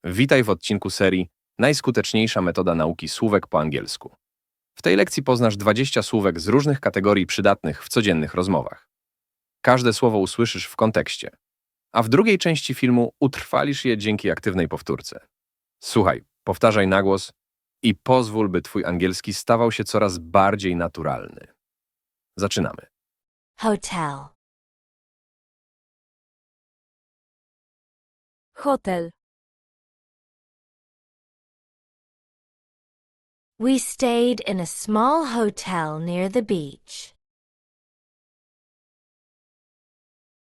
Witaj w odcinku serii Najskuteczniejsza metoda nauki słówek po angielsku. W tej lekcji poznasz 20 słówek z różnych kategorii przydatnych w codziennych rozmowach. Każde słowo usłyszysz w kontekście, a w drugiej części filmu utrwalisz je dzięki aktywnej powtórce. Słuchaj, powtarzaj na głos i pozwól, by twój angielski stawał się coraz bardziej naturalny. Zaczynamy. Hotel. Hotel. We stayed in a small hotel near the beach.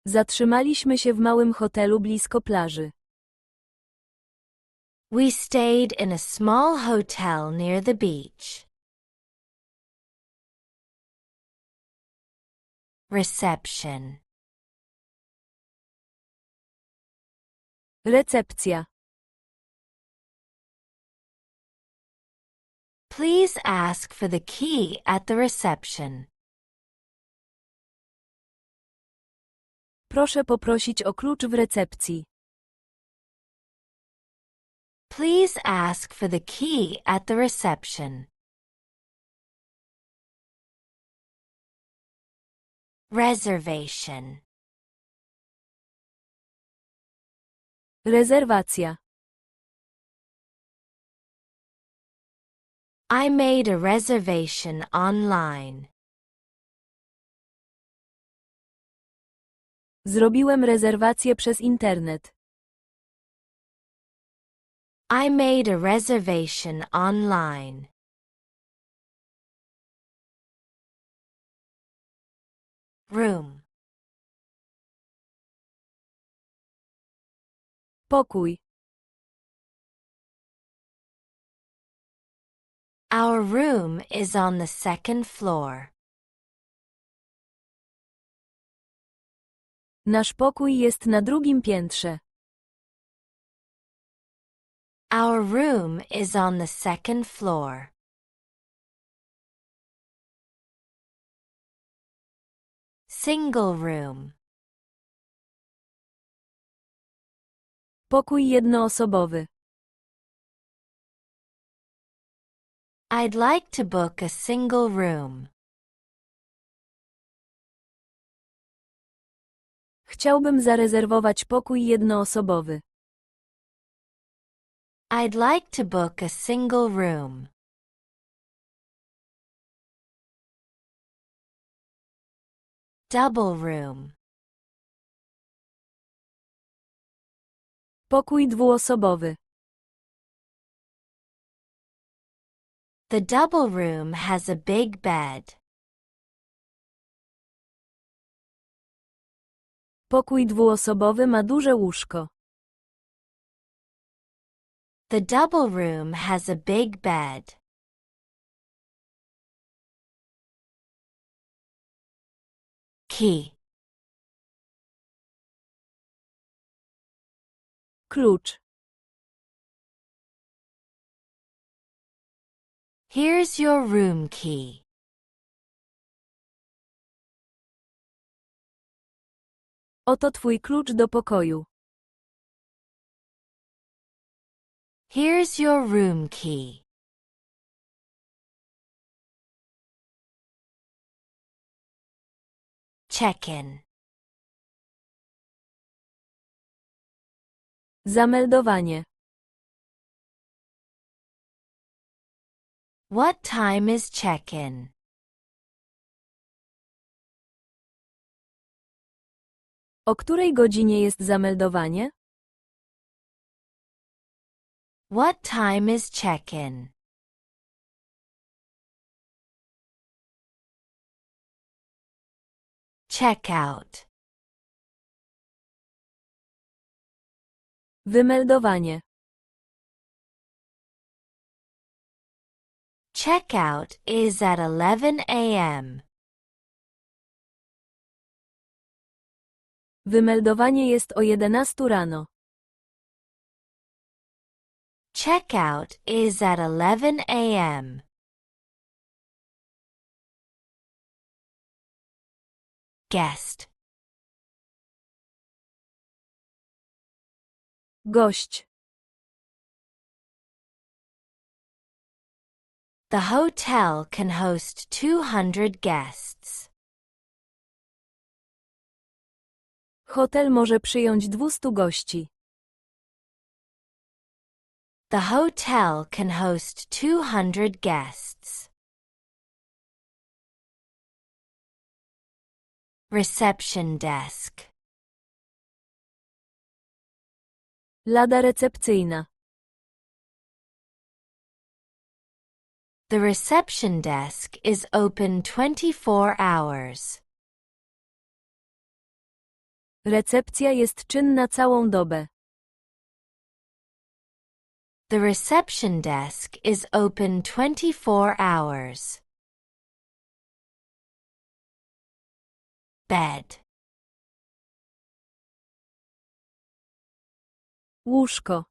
Zatrzymaliśmy się w małym hotelu blisko plaży. We stayed in a small hotel near the beach. Reception. Recepcja. Please ask for the key at the reception. Proszę poprosić o klucz w recepcji. Please ask for the key at the reception. Reservation. Rezerwacja. I made a reservation online. Zrobiłem rezerwację przez internet. I made a reservation online. Room. Pokój. Our room is on the second floor. Nasz pokój jest na drugim piętrze. Our room is on the second floor. Single room. Pokój jednoosobowy. I'd like to book a single room. Chciałbym zarezerwować pokój jednoosobowy. I'd like to book a single room. Double room. Pokój dwuosobowy. The double room has a big bed. Pokój dwuosobowy ma duże łóżko. The double room has a big bed. Key. Klucz. Here's your room key. Oto twój klucz do pokoju. Here's your room key. Check-in. Zameldowanie. What time is check-in? O której godzinie jest zameldowanie? What time is check-in? Check-out. Wymeldowanie. Check-out is at 11 a.m. Wymeldowanie jest o 11 rano. Check-out is at 11 a.m. Guest. Gość. The hotel can host 200 guests. Hotel może przyjąć 200 gości. The hotel can host 200 guests. Reception desk. Lada recepcyjna. The reception desk is open 24 hours. Recepcja jest czynna całą dobę. The reception desk is open 24 hours. Bed. Łóżko.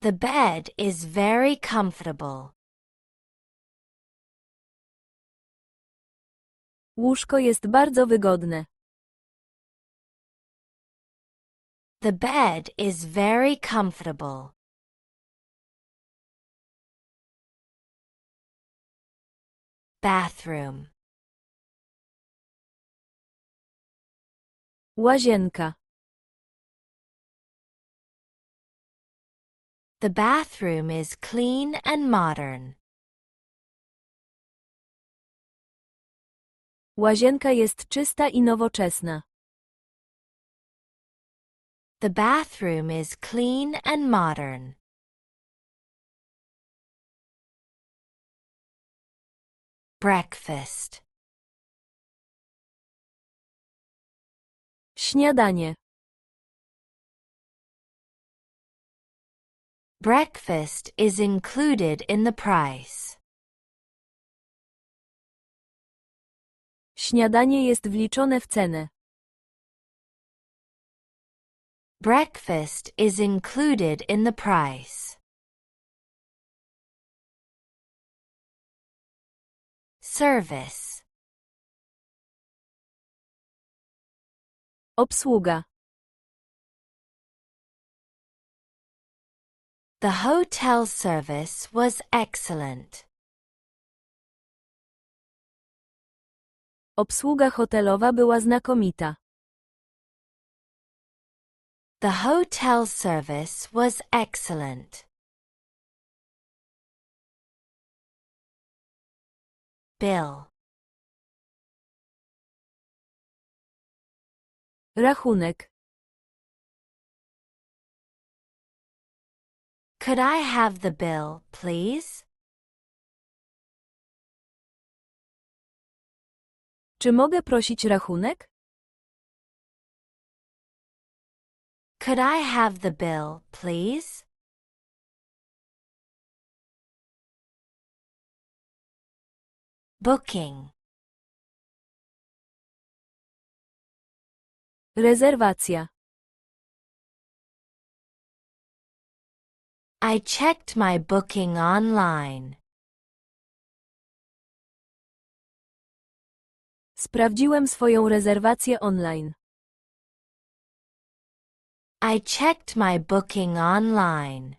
The bed is very comfortable. Łóżko jest bardzo wygodne. The bed is very comfortable. Bathroom. Łazienka. The bathroom is clean and modern. Łazienka jest czysta i nowoczesna. The bathroom is clean and modern. Breakfast. Śniadanie. Breakfast is included in the price. Śniadanie jest wliczone w cenę. Breakfast is included in the price. Service. Obsługa. The hotel service was excellent. Obsługa hotelowa była znakomita. The hotel service was excellent. Bill. Rachunek. Could I have the bill, please? Czy mogę prosić rachunek? Could I have the bill, please? Booking. Rezerwacja. I checked my booking online. Sprawdziłem swoją rezerwację online. I checked my booking online.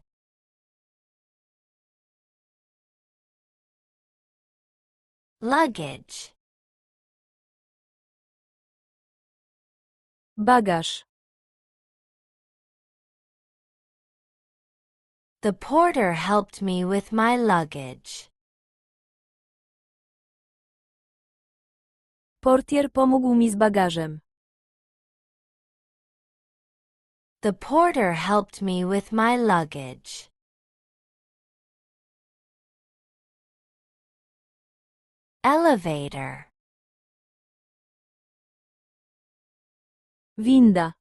Luggage. Bagaż. The porter helped me with my luggage. Portier pomógł mi z bagażem. The porter helped me with my luggage. Elevator. Winda.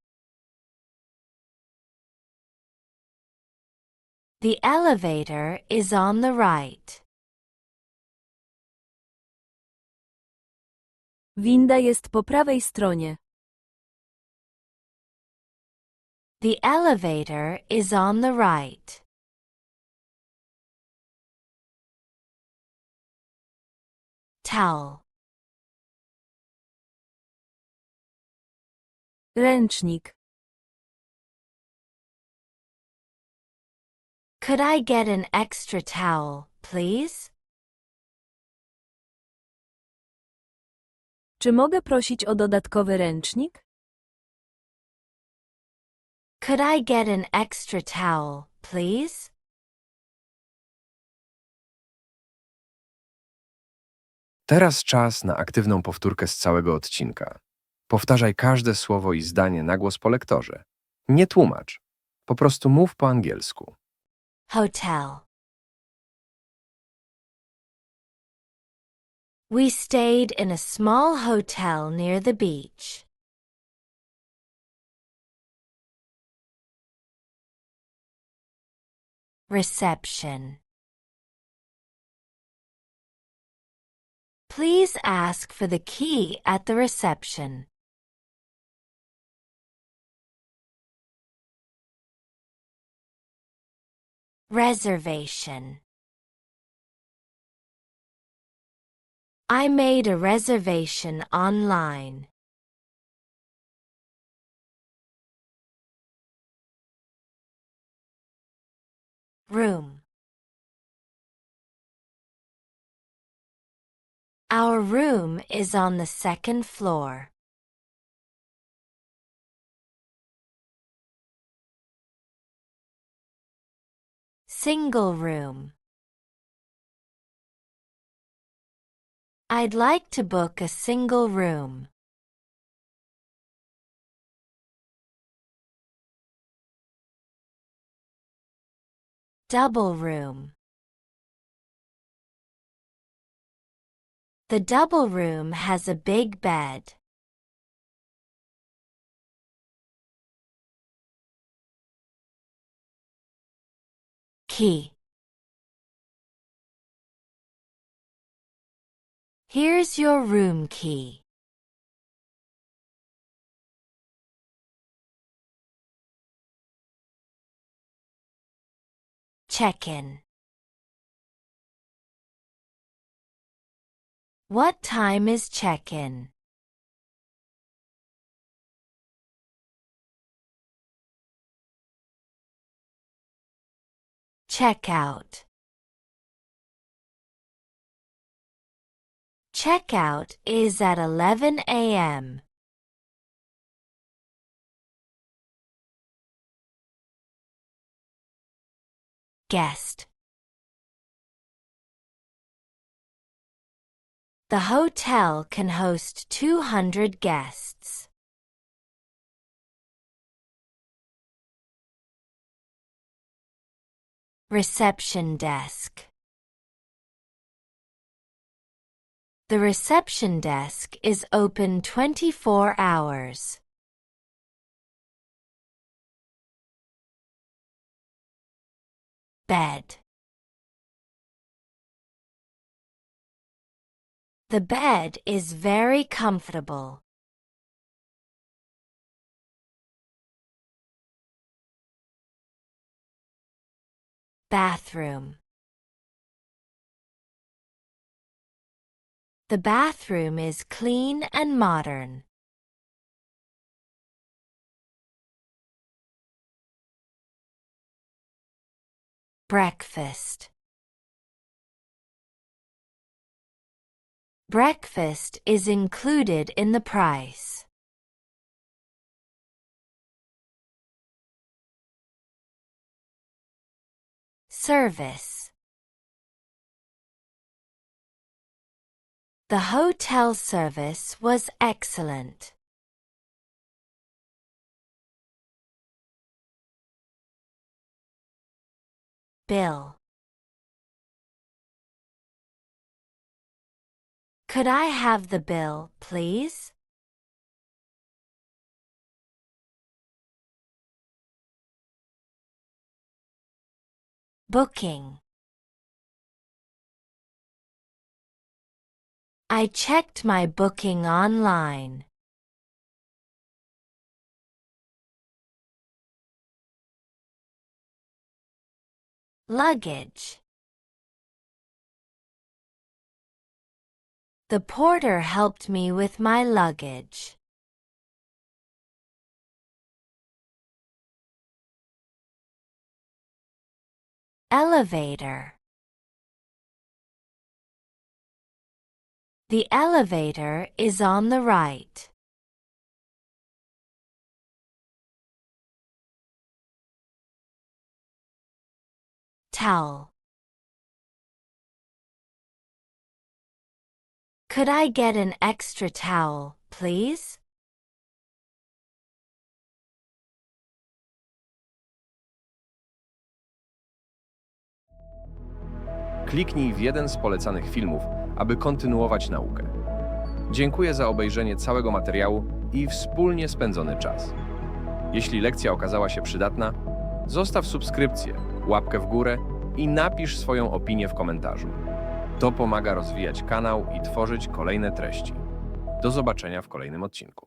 The elevator is on the right. Winda jest po prawej stronie. The elevator is on the right. Towel. Ręcznik. Could I get an extra towel, please? Czy mogę prosić o dodatkowy ręcznik? Could I get an extra towel, please? Teraz czas na aktywną powtórkę z całego odcinka. Powtarzaj każde słowo i zdanie na głos po lektorze. Nie tłumacz. Po prostu mów po angielsku. Hotel. We stayed in a small hotel near the beach. Reception. Please ask for the key at the reception. Reservation. I made a reservation online. Room. Our room is on the second floor. Single room. I'd like to book a single room. Double room. The double room has a big bed. Key. Here's your room key. Check-in. What time is check-in? Check-out. Check-out is at 11 a.m. Guest. The hotel can host 200 guests. Reception desk. The reception desk is open 24 hours. Bed. The bed is very comfortable. Bathroom. The bathroom is clean and modern. Breakfast. Breakfast is included in the price. Service. The hotel service was excellent. Bill. Could I have the bill, please? Booking. I checked my booking online. Luggage. The porter helped me with my luggage. Elevator. The elevator is on the right. Towel. Could I get an extra towel, please? Kliknij w jeden z polecanych filmów, aby kontynuować naukę. Dziękuję za obejrzenie całego materiału i wspólnie spędzony czas. Jeśli lekcja okazała się przydatna, zostaw subskrypcję, łapkę w górę i napisz swoją opinię w komentarzu. To pomaga rozwijać kanał i tworzyć kolejne treści. Do zobaczenia w kolejnym odcinku.